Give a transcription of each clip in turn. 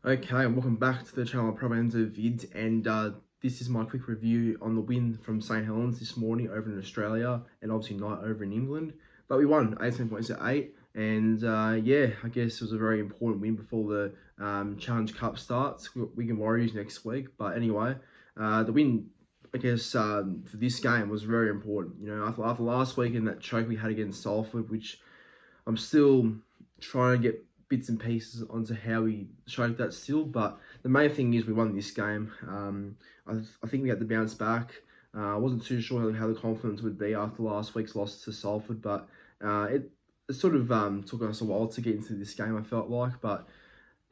Okay, and welcome back to the channel Provenza Vid, and this is my quick review on the win from St Helens this morning over in Australia, and obviously not over in England. But we won 18 points to 8, and yeah, I guess it was a very important win before the Challenge Cup starts. Wigan Warriors next week, but anyway, the win, I guess, for this game was very important. You know, after last week and that choke we had against Salford, which I'm still trying to get bits and pieces onto how we showed that still, but the main thing is we won this game. I think we had to bounce back. I wasn't too sure how the confidence would be after last week's loss to Salford, but it sort of took us a while to get into this game, I felt like. But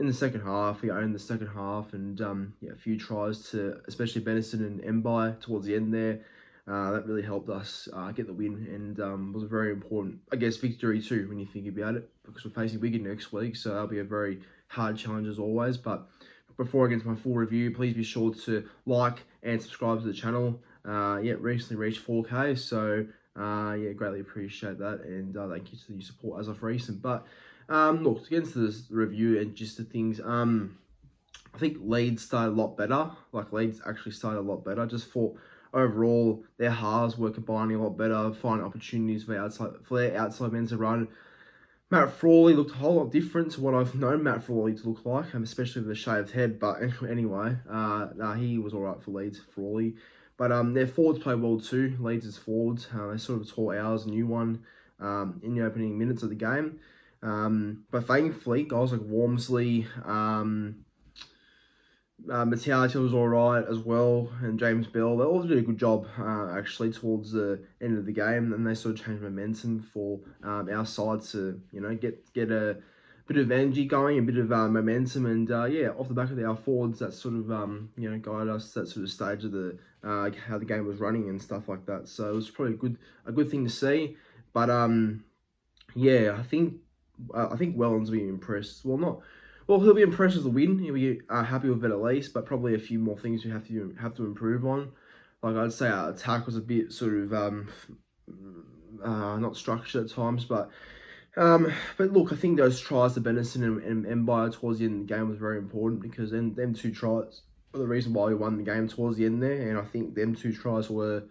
in the second half, we owned the second half, and yeah, a few tries to, especially Benison and Mbai towards the end there. That really helped us get the win, and was a very important, I guess, victory too when you think about it, because we're facing Wigan next week, so that'll be a very hard challenge as always. But before I get into my full review, please be sure to like and subscribe to the channel. Yeah, recently reached 4K, so yeah, greatly appreciate that, and thank you to your support as of recent. But look, to get into this review and just the things, I think Leeds started a lot better. Like, Leeds actually started a lot better. Just thought overall their halves were combining a lot better, finding opportunities for their outside men to run. Matt Frawley looked a whole lot different to what I've known Matt Frawley to look like, especially with a shaved head. But anyway, he was all right for Leeds, Frawley. But their forwards played well too. Leeds' forwards, they sort of taught ours a new one in the opening minutes of the game. But thankfully, guys like Wormsley, Metallica was alright as well, and James Bell, they all did a good job actually towards the end of the game, and they sort of changed momentum for our side to, you know, get a bit of energy going, a bit of momentum, and yeah, off the back of our forwards, that sort of you know, guided us that sort of stage of the how the game was running and stuff like that. So it was probably a good thing to see. But yeah, I think Wellens will be impressed. Well, he'll be impressed with the win. He'll be happy with it at least, but probably a few more things we have to improve on. Like, I'd say our attack was a bit sort of not structured at times, but look, I think those tries to Benison and Mbai towards the end of the game was very important, because them two tries were the reason why we won the game towards the end there, and I think them two tries were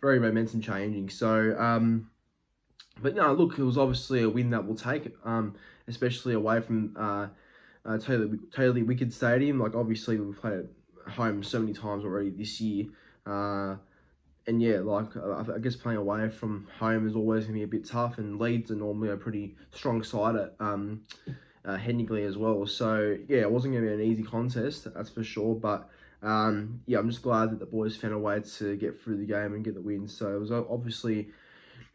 very momentum changing. So but no, look, it was obviously a win that we'll take, especially away from totally wicked stadium. Like, obviously we've played at home so many times already this year, and yeah, like I guess playing away from home is always gonna be a bit tough, and Leeds are normally a pretty strong side at Headingley as well. So yeah, it wasn't gonna be an easy contest, that's for sure. But yeah, I'm just glad that the boys found a way to get through the game and get the win. So it was obviously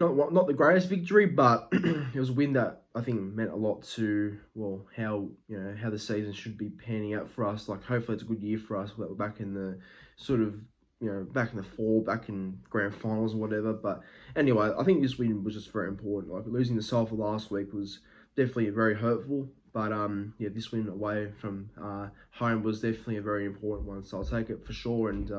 not the greatest victory, but it was a win that I think meant a lot to, well, how the season should be panning out for us. Like, hopefully it's a good year for us, that we're back in the sort of, you know, back in the fall, back in grand finals or whatever. But anyway, I think this win was just very important. Like, losing to Salford last week was definitely very hurtful, but yeah, this win away from home was definitely a very important one. So I'll take it for sure. And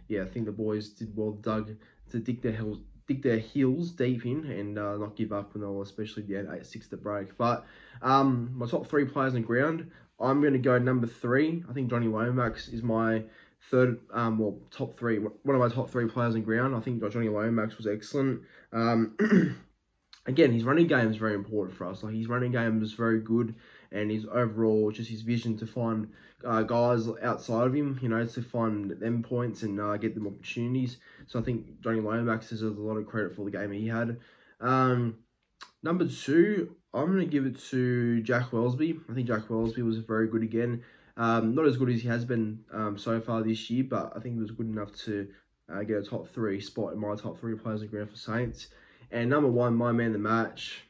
yeah, I think the boys did well, to dig their heels deep in and not give up when they were, especially the 8-6 to break. But my top 3 players on ground, I'm going to go number 3. I think Johnny Lomax is my third, well, top 3, one of my top 3 players on ground. I think Johnny Lomax was excellent. Again, his running game is very important for us. Like, his running game is very good, and his overall, just his vision to find guys outside of him, you know, to find them points and get them opportunities. So I think Johnny Lomax deserves a lot of credit for the game he had. Number 2, I'm going to give it to Jack Wellesby. I think Jack Wellesby was very good again. Not as good as he has been so far this year, but I think he was good enough to get a top 3 spot in my top 3 players on ground for Saints. And number 1, my man of the match,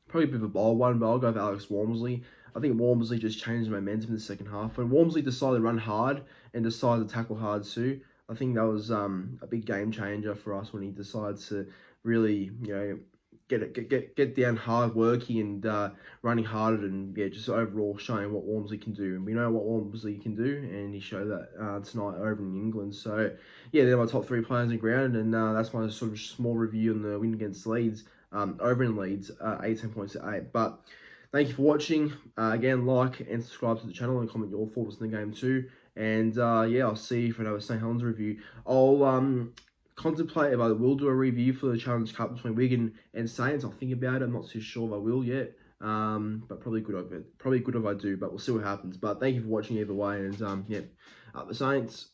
probably a bit of a bold one, but I'll go with Alex Wormsley. I think Wormsley just changed the momentum in the second half. When Wormsley decided to run hard and decided to tackle hard too, I think that was a big game changer for us, when he decided to really, you know, get down hard, working and running harder, and yeah, just overall showing what Wormsley can do. And we know what Wormsley can do, and he showed that tonight over in England. So yeah, they're my top 3 players on the ground, and that's my sort of small review on the win against Leeds, over in Leeds, 18 points to 8. But thank you for watching. Again, like and subscribe to the channel and comment your thoughts on the game too. And yeah, I'll see you for another St Helens review. I'll contemplate if I will do a review for the Challenge Cup between Wigan and Saints. I'll think about it. I'm not too sure if I will yet. But probably good if I do. But we'll see what happens. But thank you for watching either way. And yeah, up the Saints.